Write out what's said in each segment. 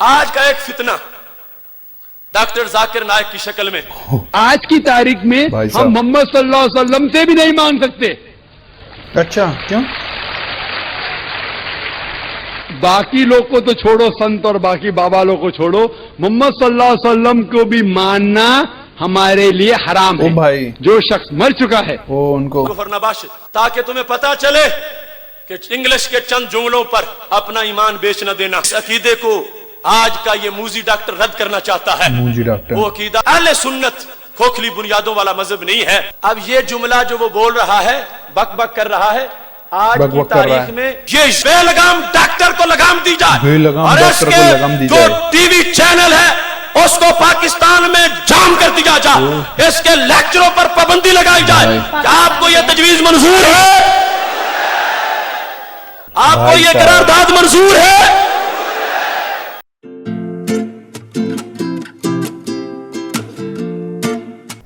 آج کا ایک فتنہ ڈاکٹر ذاکر نائک کی شکل میں آج کی تاریخ میں ہم محمد صلی اللہ علیہ وسلم سے بھی نہیں مان سکتے. اچھا کیوں؟ باقی لوگ کو تو چھوڑو، سنت اور باقی بابا لوگ کو چھوڑو، محمد صلی اللہ علیہ وسلم کو بھی ماننا ہمارے لیے حرام ہے. بھائی جو شخص مر چکا ہے وہ ان کو کفر نہ باشد، تاکہ تمہیں پتا چلے کہ انگلش کے چند جملوں پر اپنا ایمان بیچ نہ دینا. اس عقیدے کو آج کا یہ موزی ڈاکٹر رد کرنا چاہتا ہے. موزی ڈاکٹر وہ عقیدہ اہل سنت کھوکھلی بنیادوں والا مذہب نہیں ہے. اب یہ جملہ جو وہ بول رہا ہے، بک بک کر رہا ہے، آج کی تاریخ میں یہ بے لگام ڈاکٹر کو لگام دی جائے اور اس کے جو ٹی وی چینل ہے اس کو پاکستان میں جام کر دیا جائے، اس کے لیکچروں پر پابندی لگائی جائے. کیا آپ کو یہ تجویز منظور ہے؟ آپ کو یہ قرارداد منظور ہے؟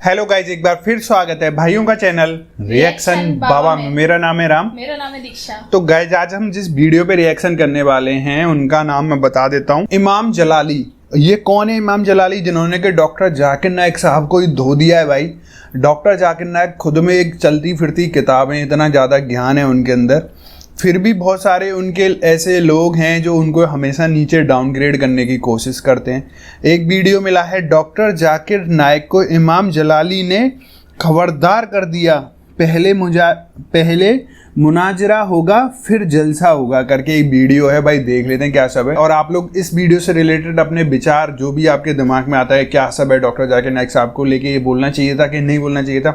ہیلو گائز، ایک بار پھر سواگت ہے بھائیوں کا چینل ریئیکشن بابا میں. میرا نام ہے رام. میرا نام ہے دیکشا. تو گائز آج ہم جس ویڈیو پہ ریئیکشن کرنے والے ہیں ان کا نام میں بتا دیتا ہوں. امام جلالی. یہ کون ہے امام جلالی؟ جنہوں نے کہ ڈاکٹر ذاکر نائک صاحب کو ہی دھو دیا ہے. بھائی ڈاکٹر ذاکر نائک خود میں ایک چلتی پھرتی کتابیں، اتنا زیادہ گیان ہے ان کے اندر، پھر بھی بہت سارے ان کے ایسے لوگ ہیں جو ان کو ہمیشہ نیچے ڈاؤن گریڈ کرنے کی کوشش کرتے ہیں. ایک ویڈیو ملا ہے ڈاکٹر ذاکر نائک کو امام جلالی نے خبردار کر دیا، پہلے مناظرہ ہوگا پھر جلسہ ہوگا کر کے ایک ویڈیو ہے. بھائی دیکھ لیتے ہیں کیا سب ہے، اور آپ لوگ اس ویڈیو سے ریلیٹڈ اپنے وچار جو بھی آپ کے دماغ میں آتا ہے کیا سب ہے ڈاکٹر ذاکر نائک صاحب کو لے کے، یہ بولنا چاہیے تھا کہ نہیں بولنا چاہیے تھا،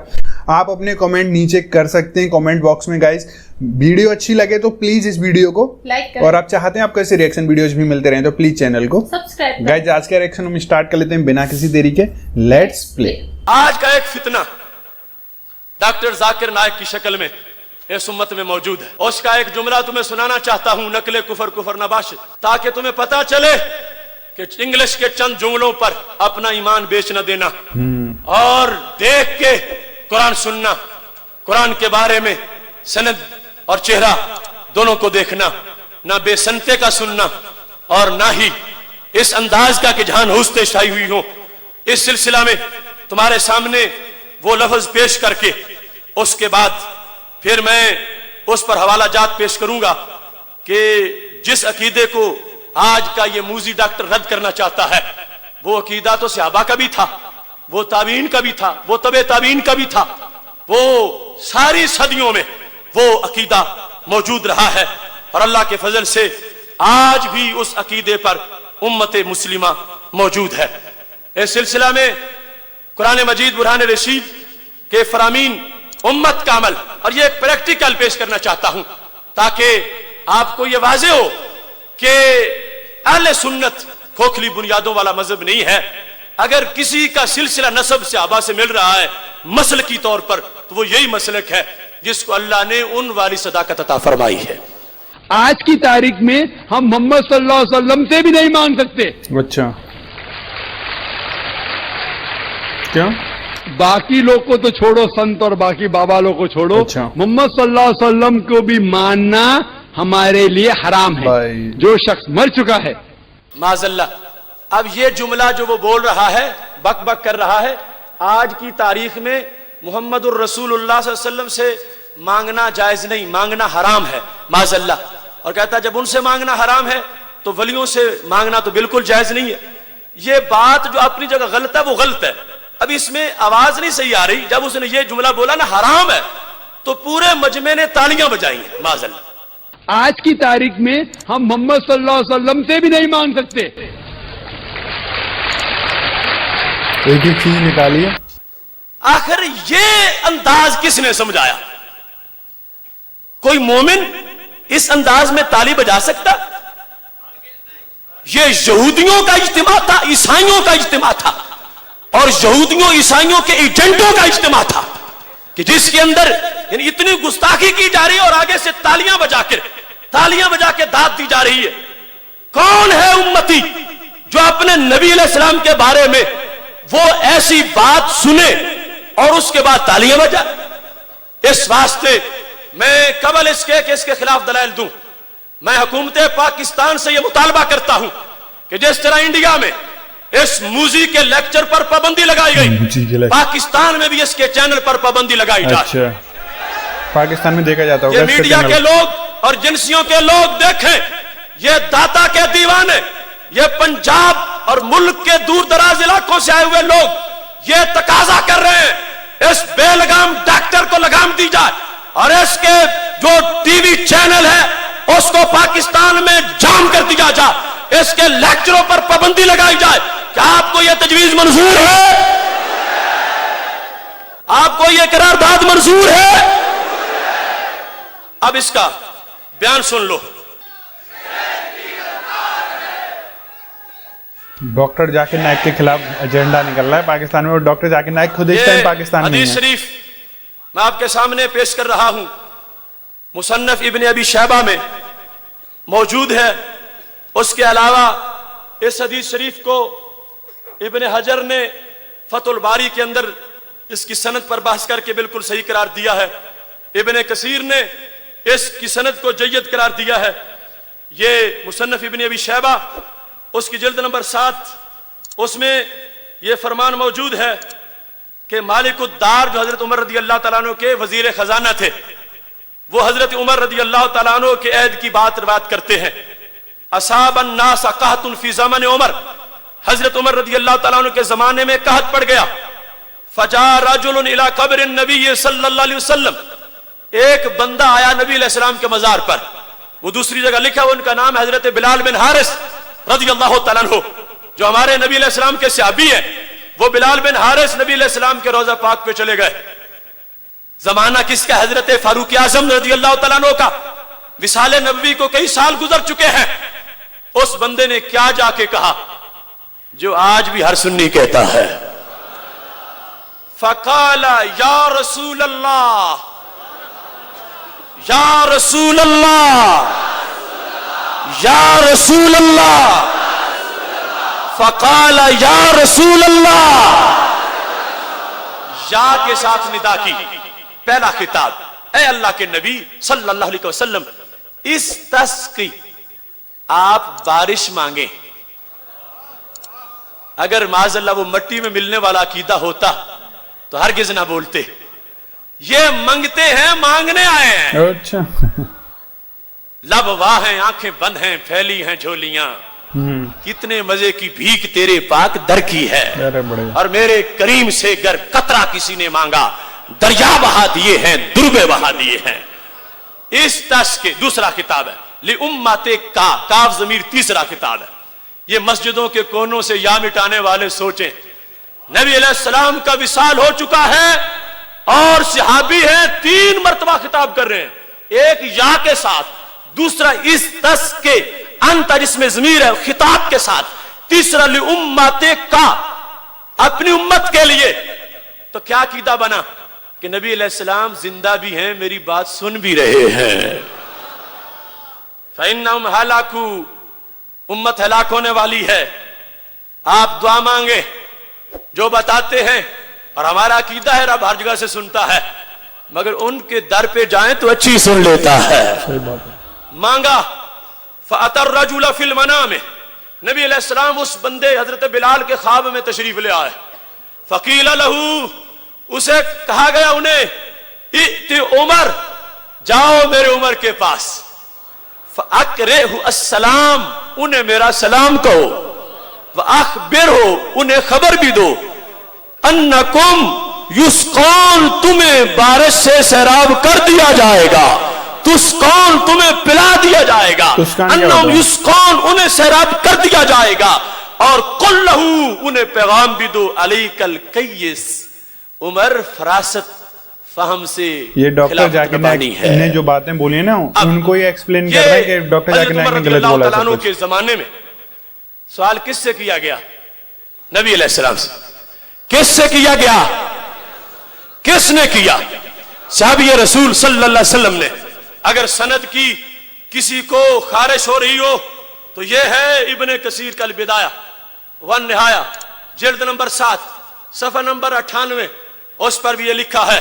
آپ اپنے کمنٹ نیچے کر سکتے ہیں کمنٹ باکس میں. گائز ویڈیو اچھی لگے تو پلیز اس ویڈیو کو لائک کریں، اور آپ چاہتے ہیں آپ کو ایسے ریئیکشن ویڈیوز بھی ملتے رہیں تو پلیز چینل کو سبسکرائب کریں. گائز آج کا ریئیکشن ہم اسٹارٹ کر لیتے ہیں بنا کسی دیری کے. لیٹس پلے. آج کا ایک فتنہ ڈاکٹر ذاکر نائک کی شکل میں اس امت میں موجود ہے. اس کا ایک جملہ تمہیں سنانا چاہتا ہوں، نقل کفر نہ باشد، تاکہ تمہیں پتا چلے کہ انگلش کے چند جملوں پر اپنا ایمان بیچ نہ دینا اور دیکھ کے قرآن سننا، قرآن کے بارے میں سند اور چہرہ دونوں کو دیکھنا، نہ بے سنتے کا سننا اور نہ ہی اس انداز کا کہ جہاں ہوستے شائی ہوئی ہوں. اس سلسلہ میں تمہارے سامنے وہ لفظ پیش کر کے اس کے بعد پھر میں اس پر حوالہ جات پیش کروں گا کہ جس عقیدے کو آج کا یہ موزی ڈاکٹر رد کرنا چاہتا ہے وہ عقیدہ تو صحابہ کا بھی تھا، وہ تابعین کا بھی تھا، وہ تبع تابعین کا بھی تھا، وہ ساری صدیوں میں وہ عقیدہ موجود رہا ہے اور اللہ کے فضل سے آج بھی اس عقیدے پر امت مسلمہ موجود ہے. اس سلسلہ میں قرآن مجید برہان رشید کے فرامین امت کا عمل اور یہ ایک پریکٹیکل پیش کرنا چاہتا ہوں تاکہ آپ کو یہ واضح ہو کہ اہل سنت کھوکھلی بنیادوں والا مذہب نہیں ہے. اگر کسی کا سلسلہ نسب سے آبا سے مل رہا ہے مسلکی طور پر تو وہ یہی مسلک ہے جس کو اللہ نے ان والی صداقت عطا فرمائی ہے. آج کی تاریخ میں ہم محمد صلی اللہ علیہ وسلم سے بھی نہیں مان سکتے. اچھا کیوں؟ باقی لوگ کو تو چھوڑو، سنت اور باقی بابا لوگ کو چھوڑو، اچھا. محمد صلی اللہ علیہ وسلم کو بھی ماننا ہمارے لیے حرام ہے. بھائی جو شخص مر چکا ہے. معاذ اللہ. اب یہ جملہ جو وہ بول رہا ہے، بک بک کر رہا ہے، آج کی تاریخ میں محمد الرسول اللہ صلی اللہ علیہ وسلم سے مانگنا جائز نہیں، مانگنا حرام ہے. معاذ اللہ. اور کہتا ہے جب ان سے مانگنا حرام ہے تو ولیوں سے مانگنا تو بالکل جائز نہیں ہے. یہ بات جو اپنی جگہ غلط ہے وہ غلط ہے. اب اس میں آواز نہیں صحیح آ رہی. جب اس نے یہ جملہ بولا نا حرام ہے تو پورے مجمع نے تالیاں بجائی ہیں. معاذ اللہ. آج کی تاریخ میں ہم محمد صلی اللہ علیہ وسلم سے بھی نہیں مان سکتے. ایک ایک چیز نکالیے. آخر یہ انداز کس نے سمجھایا؟ کوئی مومن اس انداز میں تالی بجا سکتا؟ یہ یہودیوں کا اجتماع تھا، عیسائیوں کا اجتماع تھا اور یہودیوں عیسائیوں کے ایجنٹوں کا اجتماع تھا کہ جس کے اندر یعنی اتنی گستاخی کی جا رہی ہے اور آگے سے تالیاں بجا کے داد دی جا رہی ہے. کون ہے امتی جو اپنے نبی علیہ السلام کے بارے میں وہ ایسی بات سنے اور اس کے بعد تالیاں بجائے؟ اس واسطے میں قبل اس کے کہ اس کے خلاف دلائل دوں، میں حکومت پاکستان سے یہ مطالبہ کرتا ہوں کہ جس طرح انڈیا میں اس موزی کے لیکچر پر پابندی لگائی گئی، پاکستان میں بھی اس کے چینل پر پابندی لگائی جائے۔ اچھا، پاکستان میں دیکھا جاتا ہوگا یہ میڈیا کے لوگ اور جنسیوں کے لوگ دیکھیں، یہ داتا کے دیوانے، یہ پنجاب اور ملک کے دور دراز علاقوں سے آئے ہوئے لوگ یہ تقاضا کر رہے ہیں اس بے لگام ڈاکٹر کو لگام دی جائے اور اس کے جو ٹی وی چینل ہے اس کو پاکستان میں جام کر دیا جائے، اس کے لیکچروں پر پابندی لگائی جائے۔ کیا آپ کو یہ تجویز منظور ہے؟ آپ کو یہ قرارداد منظور ہے؟ اب اس کا بیان سن لو۔ ڈاکٹر ذاکر نائک کے خلاف ایجنڈا نکل رہا ہے پاکستان میں، اور ڈاکٹر ذاکر نائک خود اس ٹائم پاکستان میں حدیث شریف میں آپ کے سامنے پیش کر رہا ہوں، مصنف ابن ابی شیبہ میں موجود ہے۔ اس کے علاوہ اس حدیث شریف کو ابن حجر نے فتح الباری کے اندر اس کی سند پر بحث کر کے بالکل صحیح قرار دیا ہے۔ ابن کثیر نے اس کی سند کو جید قرار دیا ہے۔ یہ مصنف ابن ابی شیبہ اس کی جلد نمبر 7 اس میں یہ فرمان موجود ہے کہ مالک الدار جو حضرت عمر رضی اللہ تعالیٰ عنہ کے وزیر خزانہ تھے، وہ حضرت عمر رضی اللہ تعالیٰ عنہ کے عہد کی بات روایت کرتے ہیں۔ اصاب الناس قحط فی زمن عمر، حضرت عمر رضی اللہ تعالیٰ عنہ کے زمانے میں قحط پڑ گیا۔ فجاء رجل الی قبر النبی صلی اللہ علیہ وسلم، ایک بندہ آیا نبی علیہ السلام کے مزار پر، وہ دوسری جگہ لکھا، ان کا نام حضرت بلال بن حارث رضی اللہ تعالیٰ عنہ، جو ہمارے نبی علیہ السلام کے صحابی ہیں۔ وہ بلال بن حارث نبی علیہ السلام کے روضہ پاک پہ چلے گئے۔ زمانہ کس کا؟ حضرت فاروق اعظم رضی اللہ تعالیٰ عنہ کا۔ وصال نبوی کو کئی سال گزر چکے ہیں۔ اس بندے نے کیا جا کے کہا جو آج بھی ہر سنی کہتا ہے؟ فقال یا رسول اللہ، یا رسول اللہ، یا رسول اللہ، فقال یا رسول اللہ، یا کے ساتھ ندا کی، پہلا خطاب، اے اللہ کے نبی صلی اللہ علیہ وسلم، استسقی، آپ بارش مانگیں۔ اگر معاذ اللہ وہ مٹی میں ملنے والا عقیدہ ہوتا تو ہرگز نہ بولتے۔ یہ منگتے ہیں، مانگنے آئے ہیں۔ اچھا، لب واہ ہیں، آنکھیں بند ہیں، پھیلی ہیں جھولیاں، کتنے مزے کی بھیک تیرے پاک در کی ہے، اور میرے کریم سے گر قطرہ کسی نے مانگا دریا بہا دیے ہیں، دربے بہا دیے ہیں۔ اس تس کے دوسرا خطاب ہے لِأُمَّتِ کاف ضمیر تیسرا خطاب ہے۔ یہ مسجدوں کے کونوں سے یا مٹانے والے سوچیں، نبی علیہ السلام کا وصال ہو چکا ہے اور صحابی ہیں، 3 مرتبہ خطاب کر رہے ہیں، ایک یا کے ساتھ، دوسرا اس تس کے انت جس میں ضمیر ہے خطاب کے ساتھ، تیسرا لِأُمَّتِ کا، اپنی امت کے لیے۔ تو کیا عقیدہ بنا کہ نبی علیہ السلام زندہ بھی ہیں، میری بات سن بھی رہے ہیں۔ فَإِنَّهُمْ هَلَكُوا، امت ہلاک ہونے والی ہے۔ آپ دعا مانگے جو بتاتے ہیں، اور ہمارا عقیدہ ہے رب ہر جگہ سے سنتا ہے، مگر ان کے در پہ جائیں تو اچھی سن لیتا ہے۔ مانگا فَأَتَى الرَّجُلَ فِي الْمَنَامِ، نبی علیہ السلام اس بندے حضرت بلال کے خواب میں تشریف لے آئے۔ فَقِيلَ لَهُ، اسے کہا گیا انہیں، ائت عمر، جاؤ میرے عمر کے پاس، فَأَقْرِئْهُ السلام، انہیں میرا سلام کہو، وَأَخْبِرْهُ، انہیں خبر بھی دو، أَنَّكُمْ يُسْقَونَ، تمہیں بارش سے سیراب کر دیا جائے گا، تُسْقَونَ، تمہیں پلا دیا جائے گا، أَنَّهُمْ يُسْقَونَ، انہیں سیراب کر دیا جائے گا، اور قُلْ لَهُ، انہیں پیغام بھی دو، عَلَيْكَ الْقَيِّسِ، عمر فراست فہم سے یہ ڈاکٹر ذاکر نائک نے جو باتیں بولی ہیں نا، ان کو یہ ایکسپلین کر رہے ہیں کہ ڈاکٹر ذاکر نائک نے غلط بولا ہے۔ اللہ کے زمانے میں سوال کس سے کیا گیا؟ نبی علیہ السلام سے۔ کس سے کیا گیا؟ کس نے کیا؟ صحابی رسول صلی اللہ علیہ وسلم نے۔ اگر سند کی کسی کو خارش ہو رہی ہو تو یہ ہے ابن کثیر کا البدایہ والنہایہ، جلد نمبر 7 صفحہ نمبر 98، اس پر بھی یہ لکھا ہے،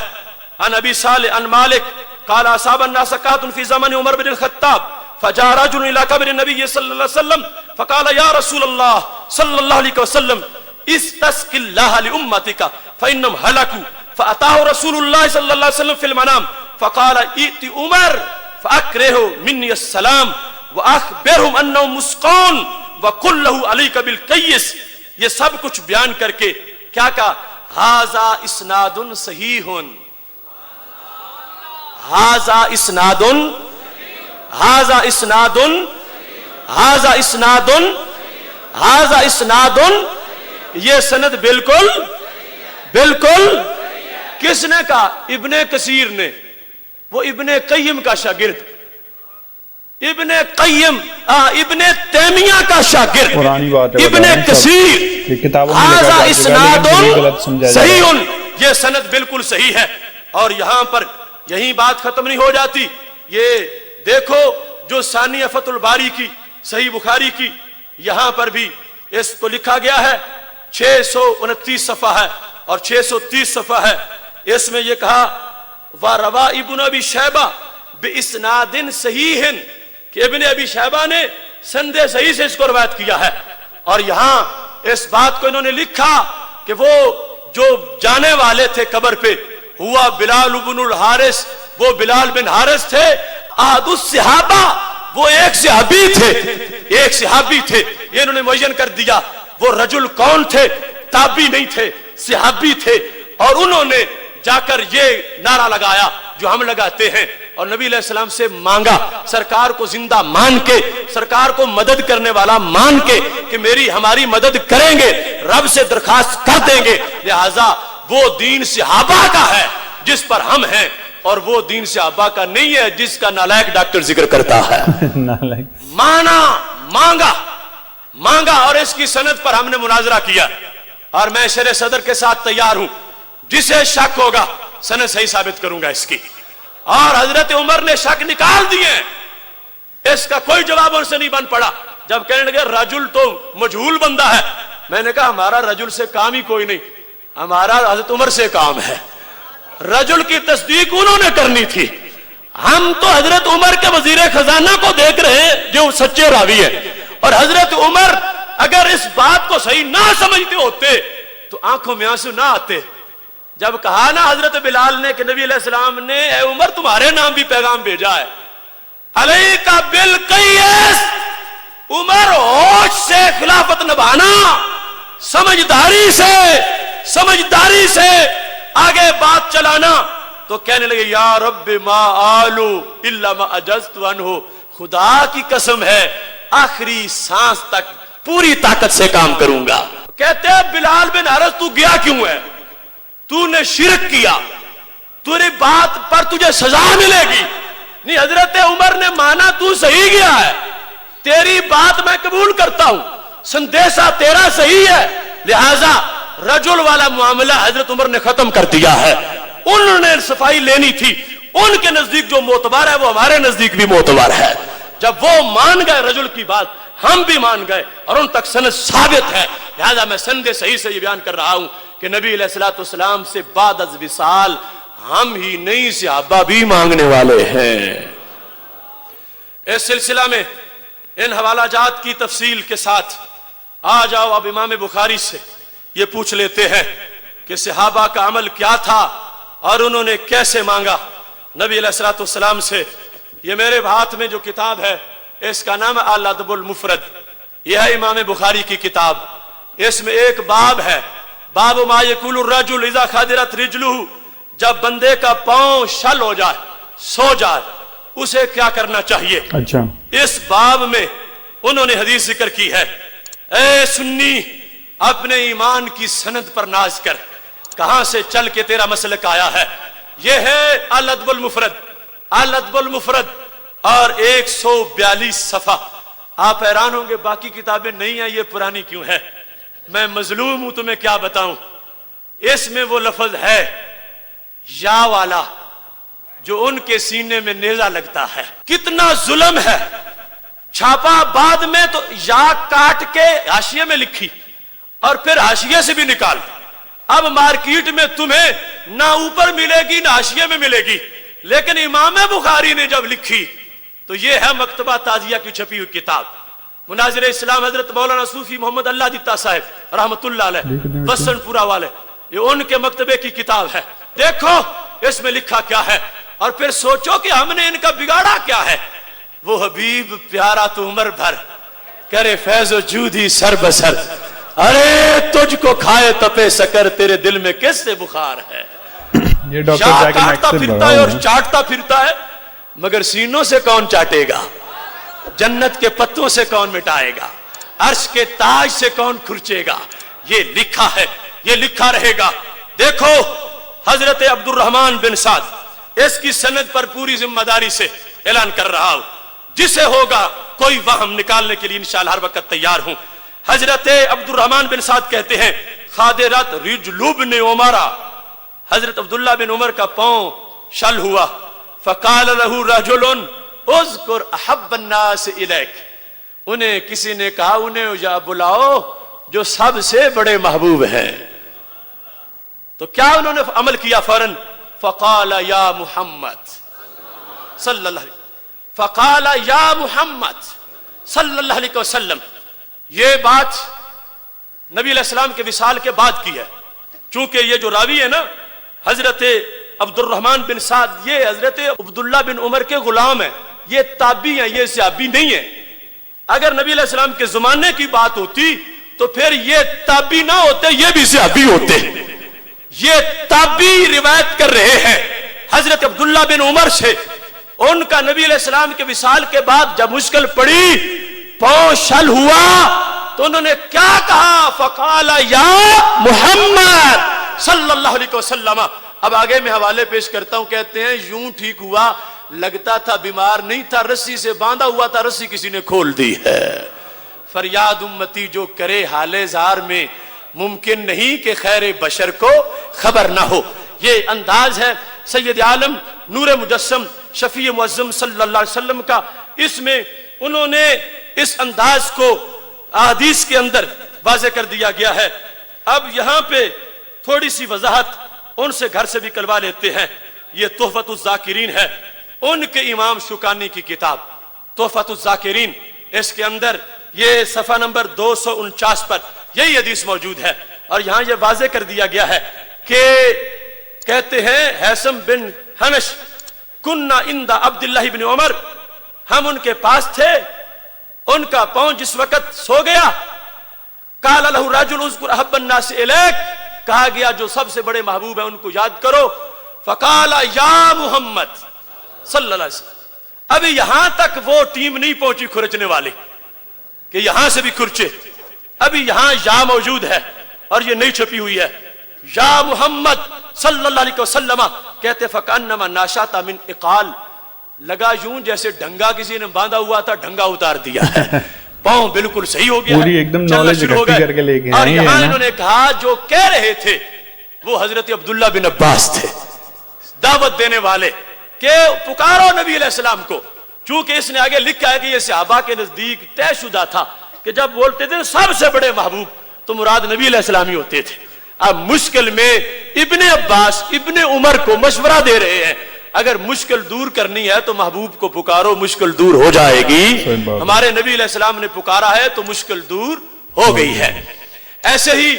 عن ابی صالح عن مالک قال اصاب الناس قحط في زمن عمر بن الخطاب فجاء رجل الى قبر النبي صلى الله عليه وسلم فقال یا رسول اللہ صلی اللہ علیہ وسلم استسق اللہ لامتک فانهم هلكوا فاتاه رسول اللہ صلی اللہ علیہ وسلم فی المنام فقال ائت عمر فاکرہوا منی السلام واخبرهم انهم مسقون وقل له علیک بالقیس. یہ سب کچھ بیان کر کے کیا کہا؟ ھذا اسناد صحیح، ھذا اسناد، ھذا اسناد، ھذا اسناد، ھذا اسناد، یہ سند بالکل بالکل. کس نے کہا؟ ابن کثیر نے. وہ ابن قیم کا شاگرد، ابن قیم ابن تیمیہ کا شاگرد پرانی بات ہے، ابن کثیر. ھذا اسناد صحیح، یہ سند بالکل صحیح ہے. اور یہاں پر یہی بات ختم نہیں ہو جاتی. یہ دیکھو جو ثانیہ فتح الباری کی صحیح بخاری کی، یہاں پر بھی اس کو لکھا گیا ہے 629 صفحہ ہے اور 630 صفحہ ہے. اس میں یہ کہا وَرَوَا ابن ابی شیبہ بِإِسْنَادٍ صحیح، کہ ابن ابی شیبہ نے سند صحیح سے اس کو روایت کیا ہے. اور یہاں اس بات کو انہوں نے لکھا کہ وہ جو جانے والے تھے قبر پہ ہوا بلال بن الحارث، وہ بلال بن حارث تھے احد الصحابہ، وہ ایک صحابی تھے، ایک صحابی تھے. یہ انہوں نے معین کر دیا. وہ رجل کون تھے؟ تابعی نہیں تھے، صحابی تھے. اور انہوں نے جا کر یہ نعرہ لگایا جو ہم لگاتے ہیں اور نبی علیہ السلام سے مانگا، سرکار کو زندہ مان کے، سرکار کو مدد کرنے والا مان کے کہ میری ہماری مدد کریں گے، رب سے درخواست کر دیں گے. لہذا وہ دین صحابہ کا ہے جس پر ہم ہیں، اور وہ دین صحابہ کا نہیں ہے جس کا نالائق ڈاکٹر ذکر کرتا ہے. مانا، مانگا، مانگا، اور اس کی سند پر ہم نے مناظرہ کیا. اور میں شرح صدر کے ساتھ تیار ہوں، جسے شک ہوگا سند صحیح ثابت کروں گا اس کی. اور حضرت عمر نے شک نکال دیے، اس کا کوئی جواب ان سے نہیں بن پڑا. جب کہنے لگے رجل تو مجہول بندہ ہے، میں نے کہا ہمارا رجل سے کام ہی کوئی نہیں، ہمارا حضرت عمر سے کام ہے. رجل کی تصدیق انہوں نے کرنی تھی. ہم تو حضرت عمر کے وزیر خزانہ کو دیکھ رہے ہیں جو سچے راوی ہے. اور حضرت عمر اگر اس بات کو صحیح نہ سمجھتے ہوتے تو آنکھوں میں آنسو نہ آتے. جب کہا نا حضرت بلال نے کہ نبی علیہ السلام نے اے عمر تمہارے نام بھی پیغام بھیجا ہے، علیک بالقیس، عمر ہوش سے خلافت نبھانا، سمجھداری سے آگے بات چلانا. تو کہنے لگے یا رب ما آلو الا ما اجزت عنہ، خدا کی قسم ہے آخری سانس تک پوری طاقت سے کام کروں گا. کہتے ہیں بلال بن حارث تو گیا کیوں ہے؟ تو نے شرک کیا، تیری بات پر تجھے سزا ملے گی. نہیں، حضرت عمر نے مانا تو صحیح گیا ہے، تیری بات میں قبول کرتا ہوں، سندیسہ تیرا صحیح ہے. لہذا رجل والا معاملہ حضرت عمر نے ختم کر دیا ہے. انہوں نے صفائی لینی تھی. ان کے نزدیک جو معتبر ہے وہ ہمارے نزدیک بھی معتبر ہے. جب وہ مان گئے رجل کی بات، ہم بھی مان گئے اور ان تک سند ثابت ہے. لہذا میں سند صحیح سے یہ بیان کر رہا ہوں کہ نبی علیہ الصلوۃ والسلام سے بعد از وصال ہم ہی نہیں صحابہ بھی مانگنے والے ہیں. اس سلسلہ میں ان حوالہ جات کی تفصیل کے ساتھ آ جاؤ اب امام بخاری سے یہ پوچھ لیتے ہیں کہ صحابہ کا عمل کیا تھا اور انہوں نے کیسے مانگا نبی علیہ الصلوۃ والسلام سے. یہ میرے ہاتھ میں جو کتاب ہے اس کا نام ہے الادب المفرد. یہ ہے امام بخاری کی کتاب. اس میں ایک باب ہے، باب ما یقول الرجل اذا خدرت رجلہ، جب بندے کا پاؤں شل ہو جائے، سو جائے، اسے کیا کرنا چاہیے. اچھا، اس باب میں انہوں نے حدیث ذکر کی ہے. اے سنی، اپنے ایمان کی سند پر ناز کر، کہاں سے چل کے تیرا مسلک آیا ہے. یہ ہے الادب المفرد، الادب المفرد، اور 142 صفحہ. آپ حیران ہوں گے باقی کتابیں نہیں ہیں، یہ پرانی کیوں ہے. میں مظلوم ہوں، تمہیں کیا بتاؤں. اس میں وہ لفظ ہے یا والا جو ان کے سینے میں نیزہ لگتا ہے. کتنا ظلم ہے. چھاپا بعد میں تو یا کاٹ کے حاشیے میں لکھی اور پھر حاشیے سے بھی نکال. اب مارکیٹ میں تمہیں نہ اوپر ملے گی نہ حاشیے میں ملے گی. لیکن امام بخاری نے جب لکھی تو یہ ہے مکتبہ تازیہ کی چھپی ہوئی کتاب. مناظر اسلام حضرت مولانا صوفی محمد اللہ دیتا صاحب رحمت اللہ علیہ وسن پورا والے، یہ ان کے مکتبے کی کتاب ہے. دیکھو اس میں لکھا کیا ہے، اور پھر سوچو کہ ہم نے ان کا بگاڑا کیا ہے. وہ حبیب پیارا تو عمر بھر کرے فیض و جود ہی سر بسر، ارے تجھ کو کھائے تپے سکر، تیرے دل میں کس سے بخار ہے. یہ ڈاکٹر ذاکر نائک کاٹتا سے پھرتا ہے اور چاٹتا پھرتا ہے، مگر سینوں سے کون چاٹے گا، جنت کے پتوں سے کون مٹائے گا، عرش کے تاج سے کون کھرچے گا. یہ لکھا ہے، یہ لکھا رہے گا. دیکھو حضرت عبد الرحمن بن سعد، اس کی سند پر پوری ذمہ داری سے اعلان کر رہا ہوں، جسے ہوگا کوئی وہم نکالنے کے لیے انشاءاللہ ہر وقت تیار ہوں. حضرت عبد الرحمن بن سعد کہتے ہیں خادرت رجل بن عمرہ، حضرت عبداللہ بن عمر کا پاؤں شل ہوا. فقال له رجل اذکر احب الناس الیک، انہیں کسی نے کہا انہیں یا بلاؤ جو سب سے بڑے محبوب ہیں. تو کیا انہوں نے عمل کیا فوراً؟ فقال یا محمد صلی اللہ علیہ فقال یا محمد صلی اللہ علیہ وسلم. یہ بات نبی علیہ السلام کے وصال کے بعد کی ہے، چونکہ یہ جو راوی ہے نا حضرت عبد الرحمن بن سعد، یہ حضرت عبداللہ بن عمر کے غلام ہیں، یہ تابعی ہیں، یہ صحابی نہیں ہیں. اگر نبی علیہ السلام کے زمانے کی بات ہوتی تو پھر یہ تابعی نہ ہوتے، یہ بھی صحابی ہوتے. یہ تابعی روایت کر رہے ہیں حضرت عبداللہ بن عمر سے. ان کا نبی علیہ السلام کے وصال کے بعد جب مشکل پڑی، پاؤں شل ہوا، تو انہوں نے کیا کہا؟ فقال یا محمد صلی اللہ علیہ وسلم. اب آگے میں حوالے پیش کرتا ہوں. کہتے ہیں یوں ٹھیک ہوا، لگتا تھا بیمار نہیں تھا، رسی سے باندھا ہوا تھا، رسی کسی نے کھول دی ہے. فریاد امتی جو کرے حال زار میں، ممکن نہیں کہ خیر بشر کو خبر نہ ہو. یہ انداز ہے سید عالم نور مجسم شفیع معظم صلی اللہ علیہ وسلم کا. اس میں انہوں نے اس انداز کو احادیث کے اندر واضح کر دیا گیا ہے. اب یہاں پہ تھوڑی سی وضاحت ان سے گھر سے بھی کروا لیتے ہیں. یہ تحفۃ الذاکرین ہے، ان کے امام شوکانی کی کتاب تحفۃ الذاکرین. اس کے اندر یہ صفحہ نمبر 249 پر یہی حدیث موجود ہے، اور یہاں یہ واضح کر دیا گیا ہے کہ کہتے ہیں حیثم بن حنش کننا عند عبداللہ بن عمر، ہم ان کے پاس تھے، ان کا پاؤں جس وقت سو گیا، قال له رجل اذكر احب الناس الیک، کہا گیا جو سب سے بڑے محبوب ہیں ان کو یاد کرو. فقال یا محمد صلی اللہ علیہ وسلم. ابھی یہاں تک وہ ٹیم نہیں پہنچی کھرچنے والے کہ یہاں سے بھی کھرچے. ابھی یہاں یا موجود ہے اور یہ نہیں چھپی ہوئی ہے. یا محمد صلی اللہ علیہ وسلم کہتے فکانما ناشاتا من اقال، لگا یوں جیسے ڈھنگا کسی نے باندھا ہوا تھا، ڈھنگا اتار دیا ہے، پاؤں بالکل صحیح ہو گیا، پوری ایک دم نالج اکٹھی کر کے لے گئے. اور یہاں انہوں نے کہا جو کہہ رہے تھے وہ حضرت عبداللہ بن عباس تھے، دعوت دینے والے، کہ پکارو نبی علیہ السلام کو. چونکہ اس نے آگے لکھا ہے کہ یہ صحابہ کے نزدیک طے شدہ تھا کہ جب بولتے تھے سب سے بڑے محبوب تو مراد نبی علیہ السلام ہی ہوتے تھے. اب مشکل میں ابن عباس ابن عمر کو مشورہ دے رہے ہیں، اگر مشکل دور کرنی ہے تو محبوب کو پکارو، مشکل دور ہو جائے گی. ہمارے نبی علیہ السلام نے پکارا ہے تو مشکل دور ہو گئی ہے. ایسے ہی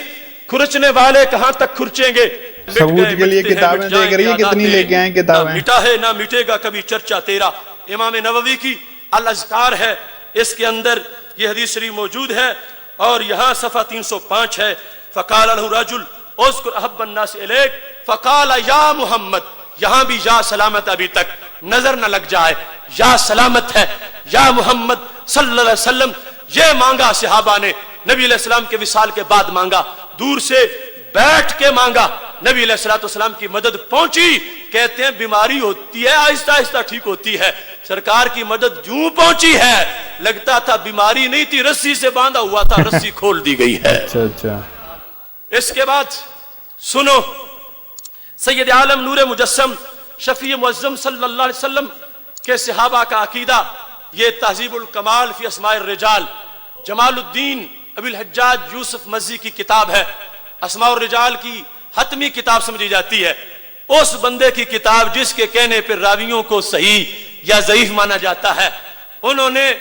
کھرچنے والے کہاں تک کھرچیں گے؟ ثبوت کے لیے کتابیں دیکھ رہی ہے، کتنی لے کے آئیں کتابیں. مٹا ہے نہ مٹے گا کبھی چرچا تیرا، امام نووی کی الاذکار ہے، اس کے اندر یہ حدیث شریف موجود ہے. اور یہاں صفحہ 305 ہے. فقال له رجل اذكر احب الناس الیک فقال یا محمد. یہاں بھی یا سلامت ابھی تک نظر نہ لگ جائے، یا سلامت ہے، یا محمد صلی اللہ علیہ وسلم. یہ مانگا صحابہ نے، نبی علیہ السلام کے وصال کے بعد مانگا، دور سے بیٹھ کے مانگا. نبی علیہ السلام کی مدد پہنچی. کہتے ہیں بیماری ہوتی ہے آہستہ آہستہ ٹھیک ہوتی ہے، سرکار کی مدد جوں پہنچی ہے لگتا تھا بیماری نہیں تھی، رسی سے باندھا ہوا تھا، رسی کھول دی گئی ہے. اچھا. اس کے بعد سنو، سید عالم نور مجسم شفیع معظم صلی اللہ علیہ وسلم کے صحابہ کا عقیدہ، یہ تہذیب الکمال فی اسماء الرجال، جمال الدین ابی الحجاج یوسف مزی کی کتاب ہے. اسماء الرجال کی حتمی کتاب سمجھی جاتی ہے. اس بندے کی کتاب جس کے کہنے پر راویوں کو صحیح یا ضعیف مانا جاتا ہے. انہوں نے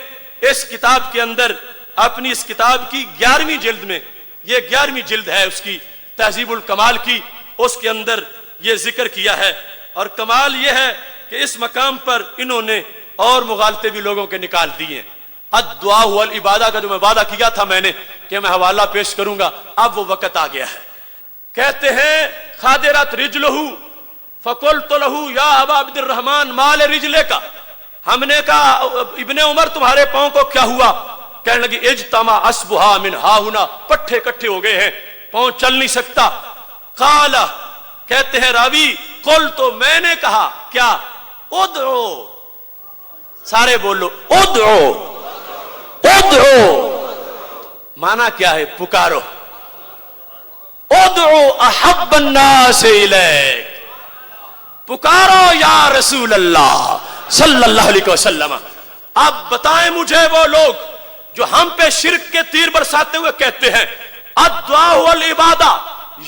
اس کتاب کے اندر اپنی اس کتاب کی 11ویں جلد میں، یہ 11ویں جلد ہے اس کی تہذیب الکمال کی، اس کے اندر یہ ذکر کیا ہے. اور کمال یہ ہے کہ اس مقام پر انہوں نے اور مغالطے بھی لوگوں کے نکال دیے. الدعاء والعبادہ کا جو میں وعدہ کیا تھا میں نے کہ میں حوالہ پیش کروں گا، اب وہ وقت آ گیا ہے. کہتے ہیں خادرت رجلہ فقلت لہ یا ابا عبد الرحمن مال رجلے کا، ہم نے کہا ابن عمر تمہارے پاؤں کو کیا ہوا؟ کہنے لگی اجتمع اسبہا من ہا ہنا، پٹھے کٹھے ہو گئے ہیں، پاؤں چل نہیں سکتا. قال کہتے ہیں راوی قلت تو میں نے کہا کیا؟ ادعو، سارے بولو ادعو، ادعو مانا کیا ہے؟ پکارو. ادعو احب الناس الیک، پکارو یا رسول اللہ صلی اللہ علیہ وسلم. اب بتائیں مجھے وہ لوگ جو ہم پہ شرک کے تیر برساتے ہوئے کہتے ہیں الدعاء والعبادہ،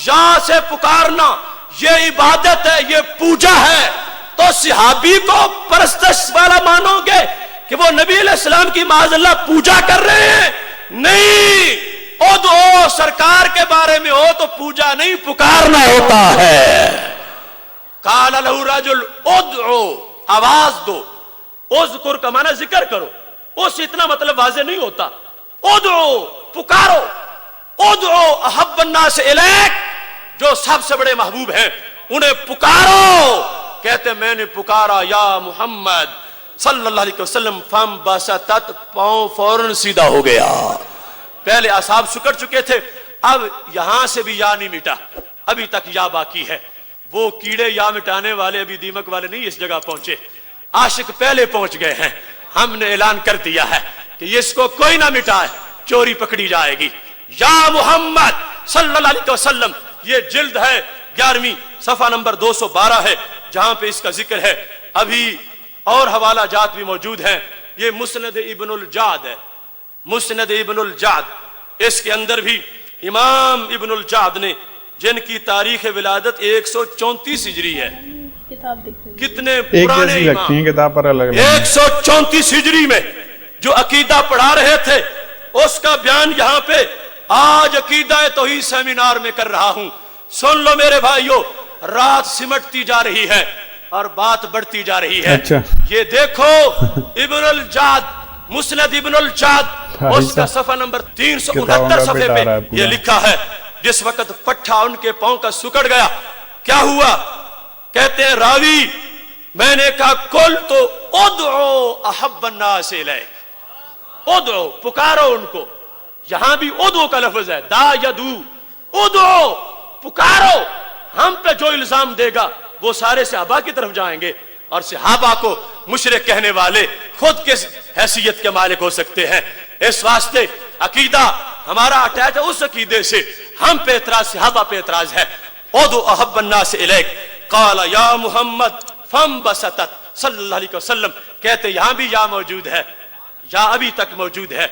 یا سے پکارنا یہ عبادت ہے، یہ پوجا ہے، تو صحابی کو پرستش والا مانو گے کہ وہ نبی علیہ السلام کی معاذ اللہ پوجا کر رہے ہیں؟ نہیں، ادعو سرکار کے بارے میں ہو تو پوجا نہیں پکارنا ہوتا ہے. قال لہ رجل ادعو، آواز دو. اذکر کا معنی ذکر کرو، اس اتنا مطلب واضح نہیں ہوتا. ادعو پکارو، ادعو احب الناس الیک، جو سب سے بڑے محبوب ہیں انہیں پکارو. کہتے میں نے پکارا یا محمد صلی اللہ علیہ وسلم، فم بسطت، پاؤں فوراً سیدھا ہو گیا. پہلے اصحاب سکڑ چکے تھے، اب یہاں سے بھی یا نہیں مٹا، ابھی تک یا باقی ہے. وہ کیڑے یا مٹانے والے ابھی دیمک والے نہیں اس جگہ پہنچے، عاشق پہلے پہنچ گئے ہیں. ہم نے اعلان کر دیا ہے کہ اس کو کوئی نہ مٹائے، چوری پکڑی جائے گی. یا محمد صلی اللہ علیہ وسلم، یہ جلد ہے 11ویں، صفحہ نمبر 212 ہے جہاں پہ اس کا ذکر ہے. ابھی اور حوالہ جات بھی موجود ہیں. یہ مسند ابن الجعد ہے، مسند ابن الجعد. اس کے اندر بھی امام ابن الجعد نے، جن کی تاریخ ولادت 134 ہجری ہے، کتنے پرانے امام، کتاب پر الگ 134 ہجری میں جو عقیدہ پڑھا رہے تھے، اس کا بیان یہاں پہ آج عقیدہ توحید سیمینار میں کر رہا ہوں. سن لو میرے بھائیو، رات سمٹتی جا رہی ہے اور بات بڑھتی جا رہی ہے. یہ دیکھو ابن الجعد، مسند ابن الجعد، اس کا صفحہ نمبر 369 صفحے پہ یہ لکھا ہے. جس وقت پٹھا ان کے پاؤں کا سکڑ گیا، کیا ہوا؟ کہتے ہیں راوی میں نے کہا کل تو ادعو احب الناس الیک، ادعو پکارو ان کو. یہاں بھی ادعو کا لفظ ہے، دا یدو، ادعو پکارو. ہم پہ جو الزام دے گا وہ سارے صحابہ کی طرف جائیں گے، اور صحابہ کو مشرک کہنے والے خود کس حیثیت کے مالک ہو سکتے ہیں؟ اس واسطے عقیدہ ہمارا اٹیچ ہے اس عقیدے سے، ہم پہ اعتراض، صحابہ پہ اعتراض ہے. ادعو احب الناس الیک، قال یا محمد فم بسطت صلی اللہ علیہ وسلم. کہتے یہاں بھی یا موجود ہے، یا ابھی تک موجود ہے،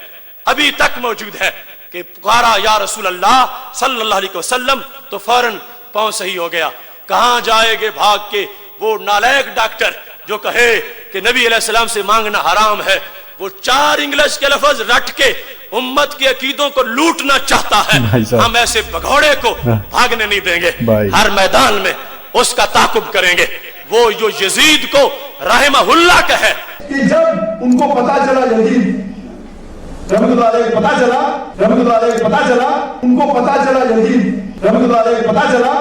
ابھی تک موجود ہے کہ پکارا یا رسول اللہ صلی اللہ علیہ وسلم تو فوراً پاؤں صحیح ہو گیا. کہاں جائے گے بھاگ کے وہ نالائق ڈاکٹر جو کہے کہ نبی علیہ السلام سے مانگنا حرام ہے؟ وہ 4 انگلش کے لفظ رٹ کے امت کے عقیدوں کو لوٹنا چاہتا ہے. ہم ایسے بگھوڑے کو بھاگنے نہیں دیں گے، ہر میدان میں اس کا تعاقب کریں گے. وہ جو یزید کو رحمہ اللہ کا ہے کہ جب ان کو پتا چلا، یزید رحمۃ اللہ علیہ پتا چلا، رحمۃ اللہ علیہ پتا چلا، ان کو پتا چلا، یزید رحمۃ اللہ علیہ پتا چلا،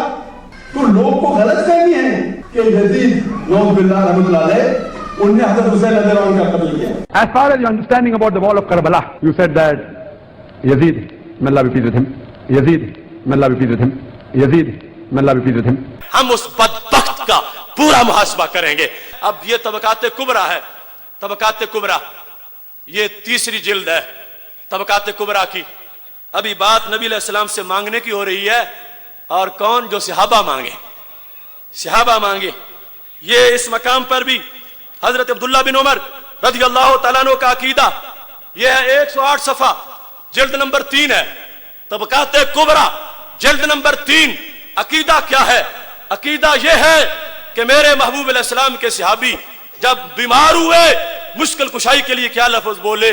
تو لوگ کو غلط فہمی ہے کہ یزید نعوذ باللہ رحمۃ اللہ علیہ انہوں نے حضرت حسین رضی اللہ عنہ کا قتل کیا. As far as your understanding about the wall of Karbala, you said that Yazid, may Allah be pleased with him, Yazid, may Allah be pleased with him, Yazid, may Allah be pleased with him. ہم اس بدبخت کا پورا محاسبہ کریں گے. اب یہ طبقات کبریٰ ہے، طبقات کبریٰ، یہ 3ری جلد ہے طبقات کبریٰ کی. ابھی بات نبی علیہ السلام سے مانگنے کی ہو رہی ہے، اور کون؟ جو صحابہ مانگے، صحابہ مانگے. یہ اس مقام پر بھی حضرت عبداللہ بن عمر رضی اللہ تعالیٰ عنہ کا عقیدہ، یہ ہے 108 صفحہ، جلد نمبر 3 ہے، طبقات کبریٰ جلد نمبر 3. عقیدہ کیا ہے؟ عقیدہ یہ ہے کہ میرے محبوب علیہ السلام کے صحابی جب بیمار ہوئے، مشکل کشائی کے لیے کیا لفظ بولے